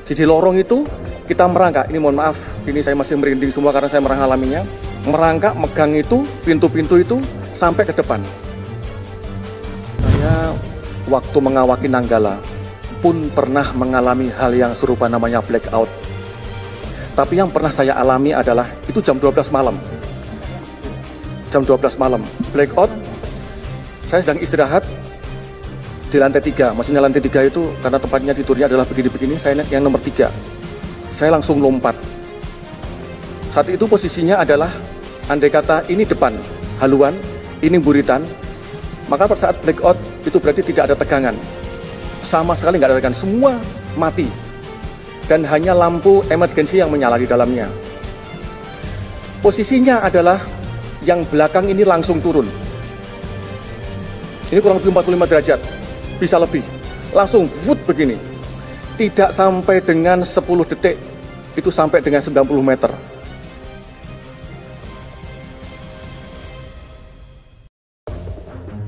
Jadi lorong itu kita merangkak, ini mohon maaf, ini saya masih merinding semua karena saya mengalaminya. Merangkak, megang itu, pintu-pintu itu sampai ke depan. Saya waktu mengawaki Nanggala pun pernah mengalami hal yang serupa, namanya blackout. Tapi yang pernah saya alami adalah itu jam 12 malam. Jam 12 malam, blackout, saya sedang istirahat di lantai 3, maksudnya lantai 3 itu karena tempatnya tidurnya adalah begini-begini, saya yang nomor 3. Saya langsung lompat. Saat itu posisinya adalah, andai kata ini depan, haluan, ini buritan, maka pada saat blackout itu berarti tidak ada tegangan. Sama sekali nggak ada tegangan, semua mati. Dan hanya lampu emergency yang menyala di dalamnya. Posisinya adalah yang belakang ini langsung turun. Ini kurang lebih 45 derajat, bisa lebih. Langsung wood begini. Tidak sampai dengan 10 detik, itu sampai dengan 90 meter.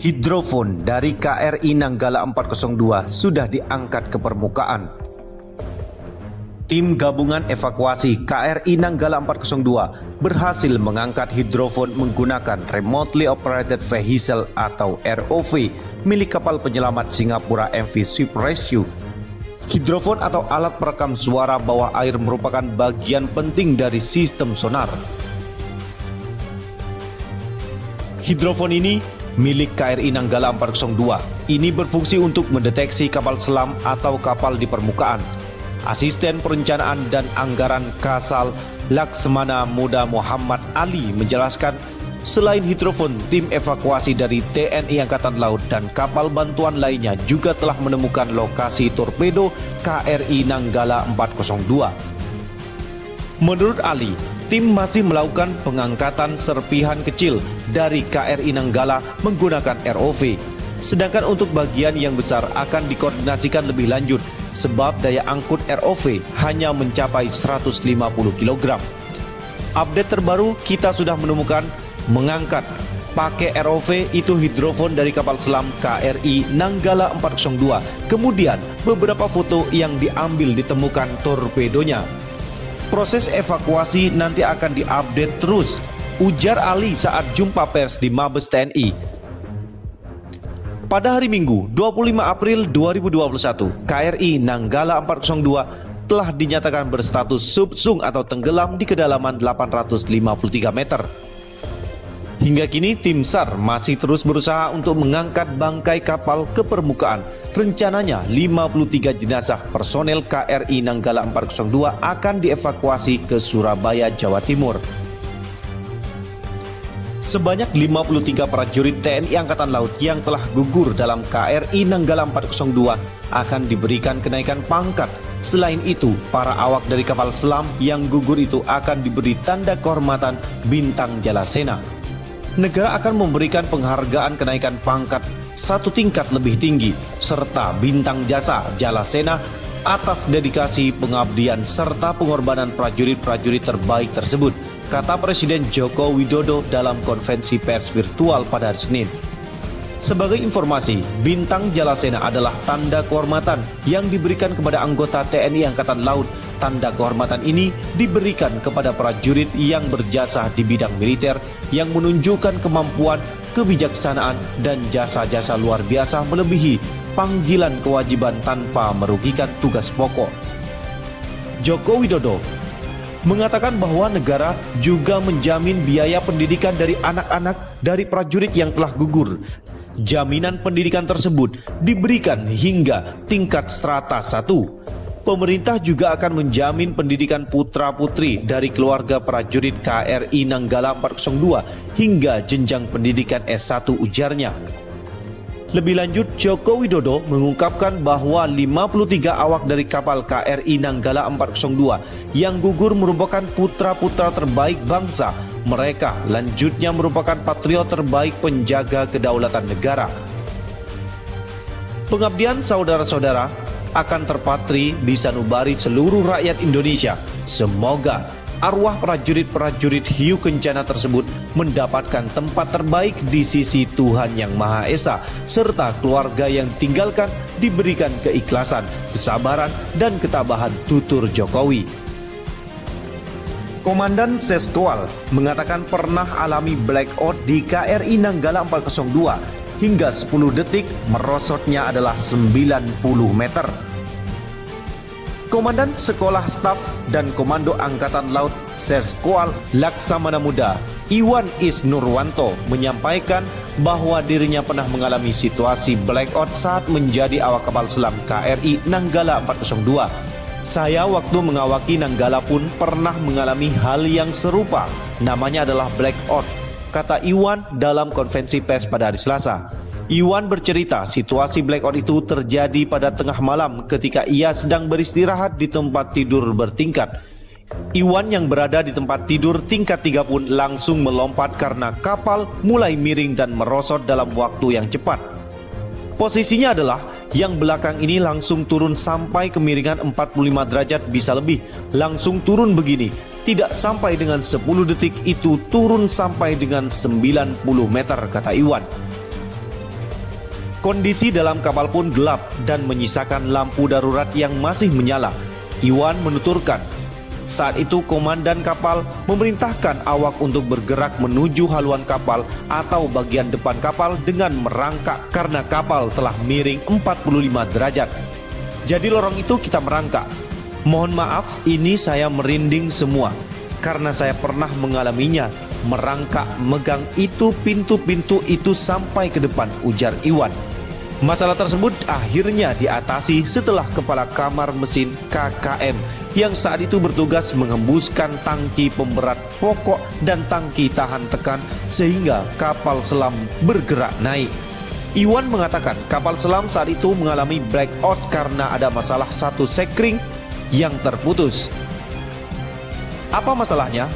Hidrofon dari KRI Nanggala 402 sudah diangkat ke permukaan. Tim gabungan evakuasi KRI Nanggala 402 berhasil mengangkat hidrofon menggunakan Remotely Operated Vehicle atau ROV milik kapal penyelamat Singapura MV Ship Rescue. Hidrofon atau alat perekam suara bawah air merupakan bagian penting dari sistem sonar. Hidrofon ini milik KRI Nanggala 402. Ini berfungsi untuk mendeteksi kapal selam atau kapal di permukaan. Asisten Perencanaan dan Anggaran Kasal Laksmana Muda Muhammad Ali menjelaskan, selain hidrofon, tim evakuasi dari TNI Angkatan Laut dan kapal bantuan lainnya juga telah menemukan lokasi torpedo KRI Nanggala 402. Menurut Ali, tim masih melakukan pengangkatan serpihan kecil dari KRI Nanggala menggunakan ROV. Sedangkan untuk bagian yang besar akan dikoordinasikan lebih lanjut sebab daya angkut ROV hanya mencapai 150 kg. Update terbaru, kita sudah menemukan mengangkat pakai ROV itu hidrofon dari kapal selam KRI Nanggala 402. Kemudian beberapa foto yang diambil ditemukan torpedonya. Proses evakuasi nanti akan diupdate terus, ujar Ali saat jumpa pers di Mabes TNI. Pada hari Minggu, 25 April 2021, KRI Nanggala 402 telah dinyatakan berstatus subsung atau tenggelam di kedalaman 853 meter. Hingga kini tim SAR masih terus berusaha untuk mengangkat bangkai kapal ke permukaan. Rencananya 53 jenazah personel KRI Nanggala 402 akan dievakuasi ke Surabaya, Jawa Timur. Sebanyak 53 prajurit TNI Angkatan Laut yang telah gugur dalam KRI Nanggala 402 akan diberikan kenaikan pangkat. Selain itu, para awak dari kapal selam yang gugur itu akan diberi tanda kehormatan Bintang Jalasena. Negara akan memberikan penghargaan kenaikan pangkat satu tingkat lebih tinggi, serta Bintang Jasa Jalasena atas dedikasi, pengabdian, serta pengorbanan prajurit-prajurit terbaik tersebut, kata Presiden Joko Widodo dalam konferensi pers virtual pada hari Senin. Sebagai informasi, Bintang Jalasena adalah tanda kehormatan yang diberikan kepada anggota TNI Angkatan Laut. Tanda kehormatan ini diberikan kepada prajurit yang berjasa di bidang militer yang menunjukkan kemampuan, kebijaksanaan, dan jasa-jasa luar biasa melebihi panggilan kewajiban tanpa merugikan tugas pokok. Joko Widodo mengatakan bahwa negara juga menjamin biaya pendidikan dari anak-anak dari prajurit yang telah gugur. Jaminan pendidikan tersebut diberikan hingga tingkat strata 1. Pemerintah juga akan menjamin pendidikan putra-putri dari keluarga prajurit KRI Nanggala 402 hingga jenjang pendidikan S1, ujarnya. Lebih lanjut, Joko Widodo mengungkapkan bahwa 53 awak dari kapal KRI Nanggala 402 yang gugur merupakan putra-putra terbaik bangsa. Mereka lanjutnya merupakan patriot terbaik penjaga kedaulatan negara. Pengabdian saudara-saudara akan terpatri di sanubari seluruh rakyat Indonesia. Semoga arwah prajurit-prajurit hiu kencana tersebut mendapatkan tempat terbaik di sisi Tuhan Yang Maha Esa, serta keluarga yang ditinggalkan diberikan keikhlasan, kesabaran, dan ketabahan tutur Jokowi. Komandan Seskoal mengatakan pernah alami blackout di KRI Nanggala 402 hingga 10 detik merosotnya adalah 90 meter. Komandan Sekolah Staf dan Komando Angkatan Laut Seskoal Laksamana Muda Iwan Isnurwanto menyampaikan bahwa dirinya pernah mengalami situasi blackout saat menjadi awak kapal selam KRI Nanggala 402. Saya waktu mengawaki Nanggala pun pernah mengalami hal yang serupa, namanya adalah blackout, kata Iwan dalam konferensi pers pada hari Selasa. Iwan bercerita situasi blackout itu terjadi pada tengah malam ketika ia sedang beristirahat di tempat tidur bertingkat. Iwan yang berada di tempat tidur tingkat 3 pun langsung melompat karena kapal mulai miring dan merosot dalam waktu yang cepat. Posisinya adalah yang belakang ini langsung turun sampai kemiringan 45 derajat bisa lebih. Langsung turun begini, tidak sampai dengan 10 detik itu turun sampai dengan 90 meter, kata Iwan. Kondisi dalam kapal pun gelap dan menyisakan lampu darurat yang masih menyala. Iwan menuturkan, saat itu komandan kapal memerintahkan awak untuk bergerak menuju haluan kapal atau bagian depan kapal dengan merangkak karena kapal telah miring 45 derajat. Jadi lorong itu kita merangkak. Mohon maaf, ini saya merinding semua karena saya pernah mengalaminya. Merangkak megang itu pintu-pintu itu sampai ke depan, ujar Iwan. Masalah tersebut akhirnya diatasi setelah kepala kamar mesin KKM yang saat itu bertugas menghembuskan tangki pemberat pokok dan tangki tahan tekan sehingga kapal selam bergerak naik. Iwan mengatakan kapal selam saat itu mengalami blackout karena ada masalah satu sekring yang terputus. Apa masalahnya?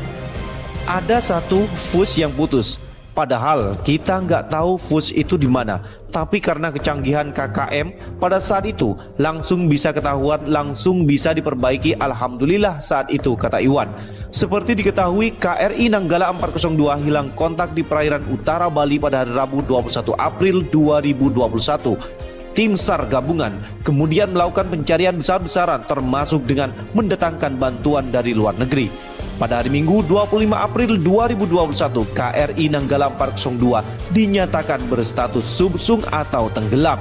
Ada satu fuse yang putus. Padahal kita nggak tahu fuse itu di mana, tapi karena kecanggihan KKM pada saat itu langsung bisa ketahuan, langsung bisa diperbaiki. Alhamdulillah saat itu, kata Iwan. Seperti diketahui, KRI Nanggala 402 hilang kontak di perairan utara Bali pada hari Rabu 21 April 2021. Tim SAR gabungan kemudian melakukan pencarian besar-besaran termasuk dengan mendatangkan bantuan dari luar negeri. Pada hari Minggu 25 April 2021, KRI Nanggala 402 dinyatakan berstatus subsung atau tenggelam.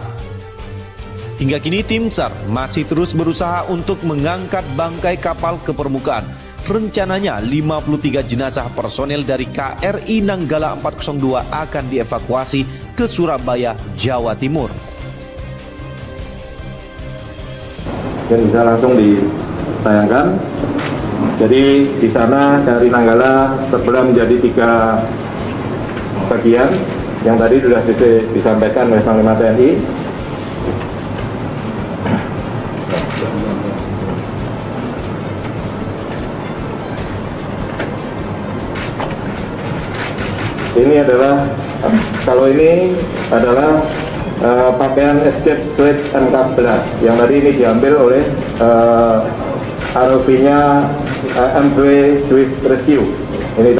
Hingga kini tim SAR masih terus berusaha untuk mengangkat bangkai kapal ke permukaan. Rencananya 53 jenazah personel dari KRI Nanggala 402 akan dievakuasi ke Surabaya, Jawa Timur. Dan bisa langsung ditayangkan. Jadi di sana dari Nanggala terbelah menjadi 3 bagian yang tadi sudah disampaikan oleh Panglima TNI. Ini adalah, kalau ini adalah pakaian escape suit M14 yang tadi ini diambil oleh ROV-nya MV Swift Rescue. Ini